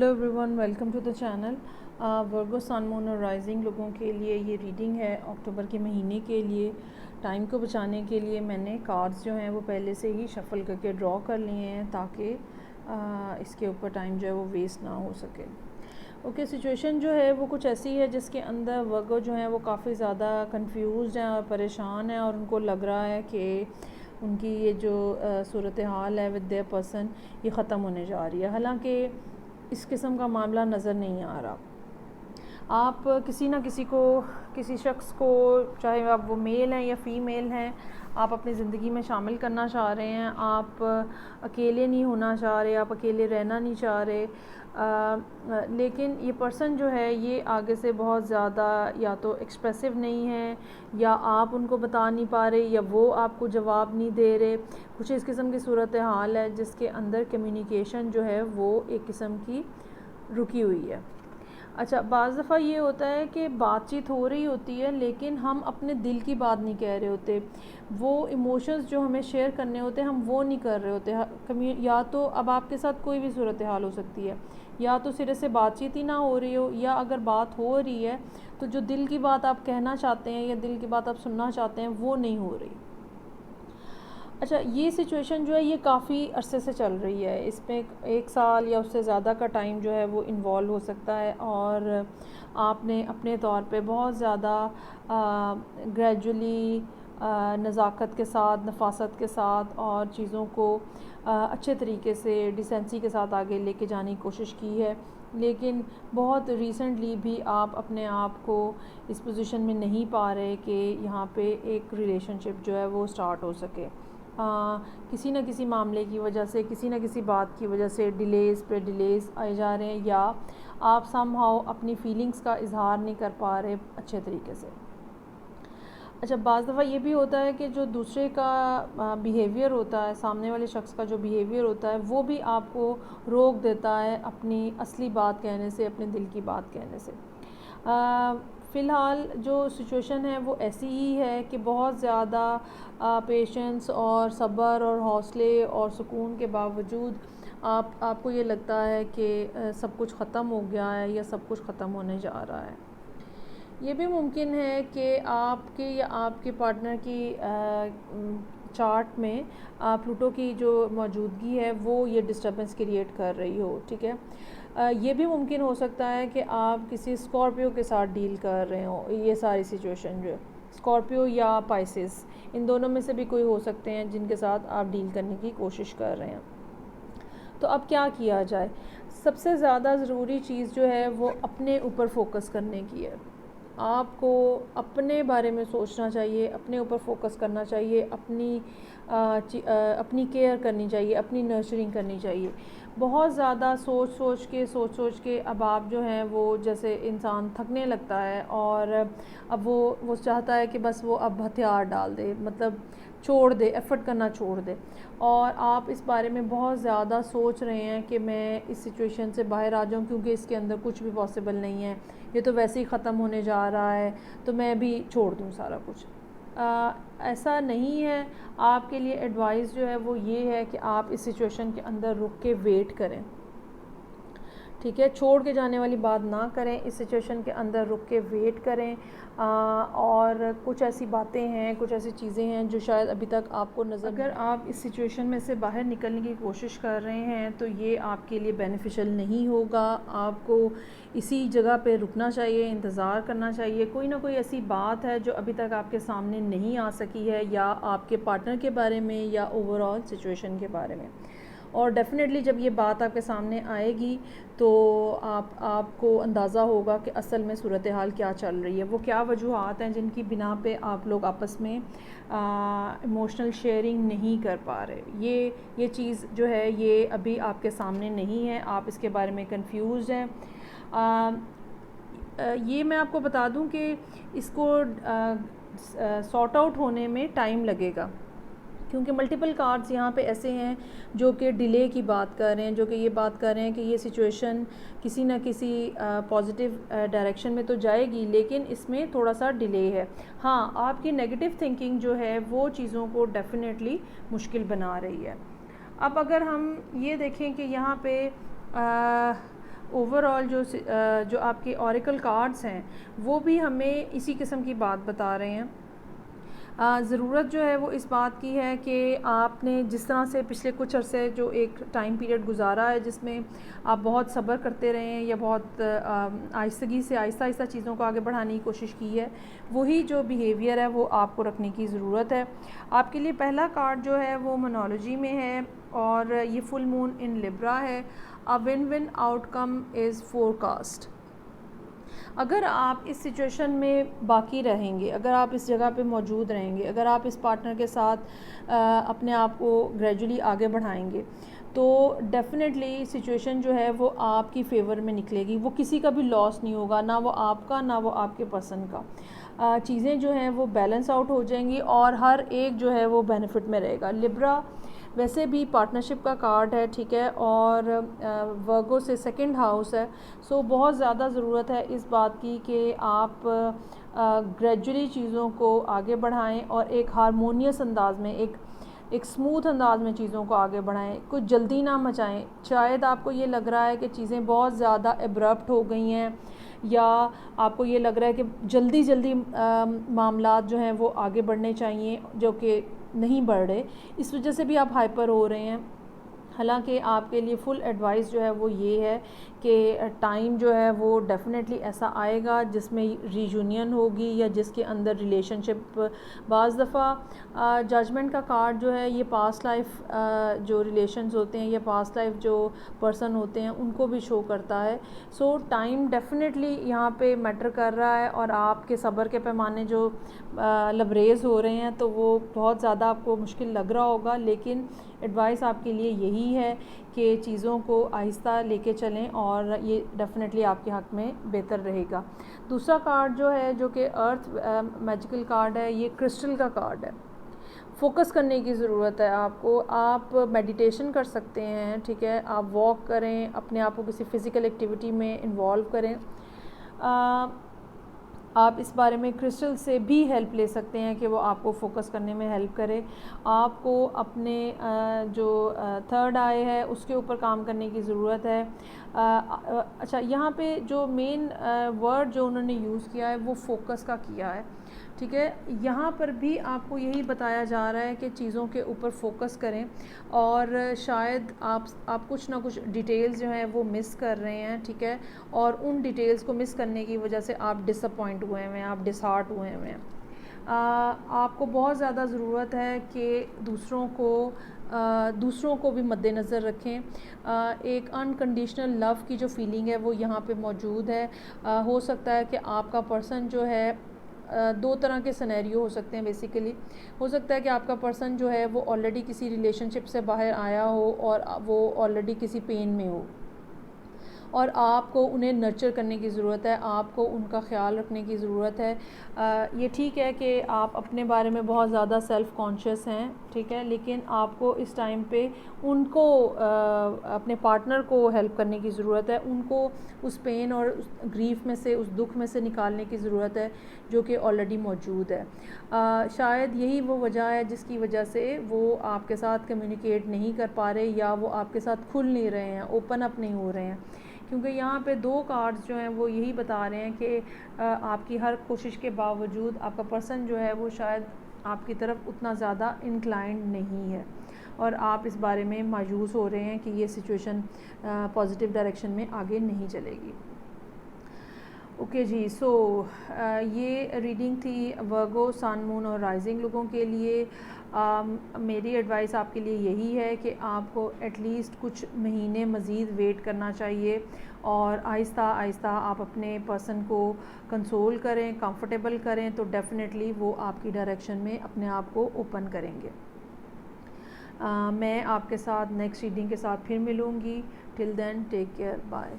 Hello everyone, welcome to the channel. Virgo sun moon और rising लोगों के लिए ये रीडिंग है अक्टूबर के महीने के लिए। टाइम को बचाने के लिए मैंने कार्ड्स जो हैं वो पहले से ही शफ़ल करके ड्रॉ कर लिए हैं ताकि इसके ऊपर टाइम जो है वो वेस्ट ना हो सके। ओके, सिचुएशन जो है वो कुछ ऐसी है जिसके अंदर वर्गो जो है वो काफ़ी ज़्यादा कंफ्यूज्ड हैं और परेशान हैं और उनको लग रहा है कि उनकी ये जो सूरत हाल है विद देयर पर्सन ये ख़त्म होने जा रही है। हालांकि इस किस्म का मामला नज़र नहीं आ रहा। आप किसी ना किसी को, किसी शख्स को, चाहे आप वो मेल हैं या फ़ीमेल हैं, आप अपनी ज़िंदगी में शामिल करना चाह रहे हैं। आप अकेले नहीं होना चाह रहे, आप अकेले रहना नहीं चाह रहे। लेकिन ये पर्सन जो है ये आगे से बहुत ज़्यादा या तो एक्सप्रेसिव नहीं है, या आप उनको बता नहीं पा रहे, या वो आपको जवाब नहीं दे रहे। कुछ इस किस्म की सूरत हाल है जिसके अंदर कम्युनिकेशन जो है वो एक किस्म की रुकी हुई है। अच्छा, बाज़ दफ़ा ये होता है कि बातचीत हो रही होती है लेकिन हम अपने दिल की बात नहीं कह रहे होते। वो इमोशंस जो हमें शेयर करने होते हैं हम वो नहीं कर रहे होते। या तो अब आपके साथ कोई भी सूरत हाल हो सकती है, या तो सिरे से बातचीत ही ना हो रही हो, या अगर बात हो रही है तो जो दिल की बात आप कहना चाहते हैं या दिल की बात आप सुनना चाहते हैं वो नहीं हो रही। अच्छा, ये सिचुएशन जो है ये काफ़ी अरसे से चल रही है। इसमें 1 साल या उससे ज़्यादा का टाइम जो है वो इन्वॉल्व हो सकता है, और आपने अपने तौर पे बहुत ज़्यादा ग्रेजुअली नज़ाकत के साथ, नफासत के साथ और चीज़ों को अच्छे तरीके से डिसेंसी के साथ आगे लेके जाने की कोशिश की है। लेकिन बहुत रिसेंटली भी आप अपने आप को इस पोजीशन में नहीं पा रहे कि यहाँ पे एक रिलेशनशिप जो है वो स्टार्ट हो सके। किसी न किसी मामले की वजह से, किसी न किसी बात की वजह से डिलेज़ पे डिलेज़ आए जा रहे हैं, या आप समहाउ अपनी फ़ीलिंग्स का इज़हार नहीं कर पा रहे अच्छे तरीके से। अच्छा, बाज़ दफ़ा ये भी होता है कि जो दूसरे का बिहेवियर होता है, सामने वाले शख्स का जो बिहेवियर होता है वो भी आपको रोक देता है अपनी असली बात कहने से, अपने दिल की बात कहने से। फ़िलहाल जो सिचुएशन है वो ऐसी ही है कि बहुत ज़्यादा पेशेंस और सब्र और हौसले और सुकून के बावजूद आपको ये लगता है कि सब कुछ ख़त्म हो गया है या सब कुछ ख़त्म होने जा रहा है। ये भी मुमकिन है कि आपके या आपके पार्टनर की चार्ट में प्लूटो की जो मौजूदगी है वो ये डिस्टर्बेंस क्रिएट कर रही हो। ठीक है, ये भी मुमकिन हो सकता है कि आप किसी स्कॉर्पियो के साथ डील कर रहे हो। ये सारी सिचुएशन जो स्कॉर्पियो या पाइसेस, इन दोनों में से भी कोई हो सकते हैं जिनके साथ आप डील करने की कोशिश कर रहे हैं। तो अब क्या किया जाए? सबसे ज़्यादा ज़रूरी चीज़ जो है वो अपने ऊपर फोकस करने की है। आपको अपने बारे में सोचना चाहिए, अपने ऊपर फोकस करना चाहिए, अपनी केयर करनी चाहिए, अपनी नर्चरिंग करनी चाहिए। बहुत ज़्यादा सोच सोच के अब आप जो हैं वो, जैसे इंसान थकने लगता है और अब वो चाहता है कि बस वो अब हथियार डाल दे, मतलब छोड़ दे, एफ़र्ट करना छोड़ दे। और आप इस बारे में बहुत ज़्यादा सोच रहे हैं कि मैं इस सिचुएशन से बाहर आ जाऊं क्योंकि इसके अंदर कुछ भी पॉसिबल नहीं है, ये तो वैसे ही ख़त्म होने जा रहा है, तो मैं भी छोड़ दूं सारा कुछ। ऐसा नहीं है। आपके लिए एडवाइस जो है वो ये है कि आप इस सिचुएशन के अंदर रुक के वेट करें। ठीक है, छोड़ के जाने वाली बात ना करें, इस सिचुएशन के अंदर रुक के वेट करें। और कुछ ऐसी बातें हैं, कुछ ऐसी चीज़ें हैं जो शायद अभी तक आपको नज़र, अगर आप इस सिचुएशन में से बाहर निकलने की कोशिश कर रहे हैं तो ये आपके लिए बेनिफिशियल नहीं होगा। आपको इसी जगह पे रुकना चाहिए, इंतज़ार करना चाहिए। कोई ना कोई ऐसी बात है जो अभी तक आपके सामने नहीं आ सकी है, या आपके पार्टनर के बारे में या ओवरऑल सिचुएशन के बारे में। और डेफ़िनेटली जब ये बात आपके सामने आएगी तो आपको अंदाज़ा होगा कि असल में सूरत हाल क्या चल रही है, वो क्या वजूहात हैं जिनकी बिना पे आप लोग आपस में इमोशनल शेयरिंग नहीं कर पा रहे। ये चीज़ जो है ये अभी आपके सामने नहीं है, आप इसके बारे में कंफ्यूज हैं। ये मैं आपको बता दूं कि इसको सॉर्ट आउट होने में टाइम लगेगा, क्योंकि मल्टीपल कार्ड्स यहाँ पे ऐसे हैं जो कि डिले की बात कर रहे हैं, जो कि ये बात कर रहे हैं कि ये सिचुएशन किसी न किसी पॉजिटिव डायरेक्शन में तो जाएगी, लेकिन इसमें थोड़ा सा डिले है। हाँ, आपकी नेगेटिव थिंकिंग जो है वो चीज़ों को डेफिनेटली मुश्किल बना रही है। अब अगर हम ये देखें कि यहाँ पे ओवरऑल जो आपके ऑरेकल कार्ड्स हैं वो भी हमें इसी किस्म की बात बता रहे हैं। ज़रूरत जो है वो इस बात की है कि आपने जिस तरह से पिछले कुछ अरसे जो एक टाइम पीरियड गुजारा है जिसमें आप बहुत सब्र करते रहे हैं या बहुत आहिस्तगी से आहिस्ता आहिस्ता चीज़ों को आगे बढ़ाने की कोशिश की है, वही जो बिहेवियर है वो आपको रखने की ज़रूरत है। आपके लिए पहला कार्ड जो है वो मोनोलॉजी में है और ये फुल मून इन लिब्रा है। A win win outcome is forecast. अगर आप इस सिचुएशन में बाकी रहेंगे, अगर आप इस जगह पे मौजूद रहेंगे, अगर आप इस पार्टनर के साथ अपने आप को ग्रेजुअली आगे बढ़ाएंगे, तो डेफ़िनेटली सिचुएशन जो है वो आपकी फ़ेवर में निकलेगी। वो किसी का भी लॉस नहीं होगा, ना वो आपका ना वो आपके पर्सन का। चीज़ें जो हैं वो बैलेंस आउट हो जाएंगी और हर एक जो है वो बेनिफिट में रहेगा। लिब्रा वैसे भी पार्टनरशिप का कार्ड है, ठीक है, और वर्गो से सेकंड हाउस है। सो बहुत ज़्यादा ज़रूरत है इस बात की कि आप ग्रेजुअली चीज़ों को आगे बढ़ाएं और एक हारमोनियस अंदाज में, एक स्मूथ अंदाज में चीज़ों को आगे बढ़ाएं। कुछ जल्दी ना मचाएं। शायद आपको ये लग रहा है कि चीज़ें बहुत ज़्यादा एब्रप्ट हो गई हैं या आपको ये लग रहा है कि जल्दी जल्दी मामलात जो हैं वो आगे बढ़ने चाहिए, जो कि नहीं बढ़ रहे। इस वजह से भी आप हाइपर हो रहे हैं। हालांकि आपके लिए फुल एडवाइस जो है वो ये है कि टाइम जो है वो डेफ़िनेटली ऐसा आएगा जिसमें रीयूनियन होगी या जिसके अंदर रिलेशनशिप, बाज़ दफ़ा जजमेंट का कार्ड जो है ये पास्ट लाइफ जो रिलेशंस होते हैं या पास्ट लाइफ जो पर्सन होते हैं उनको भी शो करता है। सो टाइम डेफ़िनेटली यहाँ पे मैटर कर रहा है और आपके सब्र के पैमाने जो लबरेज़ हो रहे हैं तो वो बहुत ज़्यादा आपको मुश्किल लग रहा होगा, लेकिन एडवाइस आपके लिए यही है कि चीज़ों को आहिस्ता लेके चलें और ये डेफ़िनेटली आपके हक़ में बेहतर रहेगा। दूसरा कार्ड जो है, जो कि अर्थ मैजिकल कार्ड है, ये क्रिस्टल का कार्ड है। फोकस करने की ज़रूरत है आपको। आप मेडिटेशन कर सकते हैं, ठीक है, आप वॉक करें, अपने आप को किसी फ़िज़िकल एक्टिविटी में इन्वॉल्व करें। आप इस बारे में क्रिस्टल से भी हेल्प ले सकते हैं कि वो आपको फोकस करने में हेल्प करे। आपको अपने जो थर्ड आई है उसके ऊपर काम करने की ज़रूरत है। अच्छा, यहाँ पे जो मेन वर्ड जो उन्होंने यूज़ किया है वो फोकस का किया है, ठीक है। यहाँ पर भी आपको यही बताया जा रहा है कि चीज़ों के ऊपर फोकस करें और शायद आप कुछ ना कुछ डिटेल्स जो हैं वो मिस कर रहे हैं, ठीक है, और उन डिटेल्स को मिस करने की वजह से आप डिसअपॉइंट हुए हैं, आप डिसहार्ट हुए हैं। आपको बहुत ज़्यादा ज़रूरत है कि दूसरों को भी मद्देनज़र रखें। एक अनकंडीशनल लव की जो फीलिंग है वो यहाँ पे मौजूद है। हो सकता है कि आपका पर्सन जो है, दो तरह के सिनेरियो हो सकते हैं बेसिकली। हो सकता है कि आपका पर्सन जो है वो ऑलरेडी किसी रिलेशनशिप से बाहर आया हो और वो ऑलरेडी किसी पेन में हो और आपको उन्हें नर्चर करने की ज़रूरत है, आपको उनका ख़्याल रखने की ज़रूरत है। ये ठीक है कि आप अपने बारे में बहुत ज़्यादा सेल्फ़ कॉन्शियस हैं, ठीक है, लेकिन आपको इस टाइम पे उनको अपने पार्टनर को हेल्प करने की ज़रूरत है। उनको उस पेन और उस ग्रीफ़ में से, उस दुख में से निकालने की ज़रूरत है जो कि ऑलरेडी मौजूद है। शायद यही वो वजह है जिसकी वजह से वो आपके साथ कम्युनिकेट नहीं कर पा रहे या वो आपके साथ खुल नहीं रहे हैं, ओपन अप नहीं हो रहे हैं, क्योंकि यहाँ पे दो कार्ड्स जो हैं वो यही बता रहे हैं कि आपकी हर कोशिश के बावजूद आपका पर्सन जो है वो शायद आपकी तरफ उतना ज़्यादा इंक्लाइंड नहीं है और आप इस बारे में मायूस हो रहे हैं कि ये सिचुएशन पॉजिटिव डायरेक्शन में आगे नहीं चलेगी। ओके जी, सो ये रीडिंग थी वर्गो, सन, मून और राइजिंग लोगों के लिए। मेरी एडवाइस आपके लिए यही है कि आपको एटलीस्ट कुछ महीने मज़ीद वेट करना चाहिए और आहिस्ता आहिस्ता आप अपने पर्सन को कंसोल करें, कंफर्टेबल करें, तो डेफ़िनेटली वो आपकी डायरेक्शन में अपने आप को ओपन करेंगे। मैं आपके साथ नेक्स्ट रीडिंग के साथ फिर मिलूँगी। Till then take care, bye.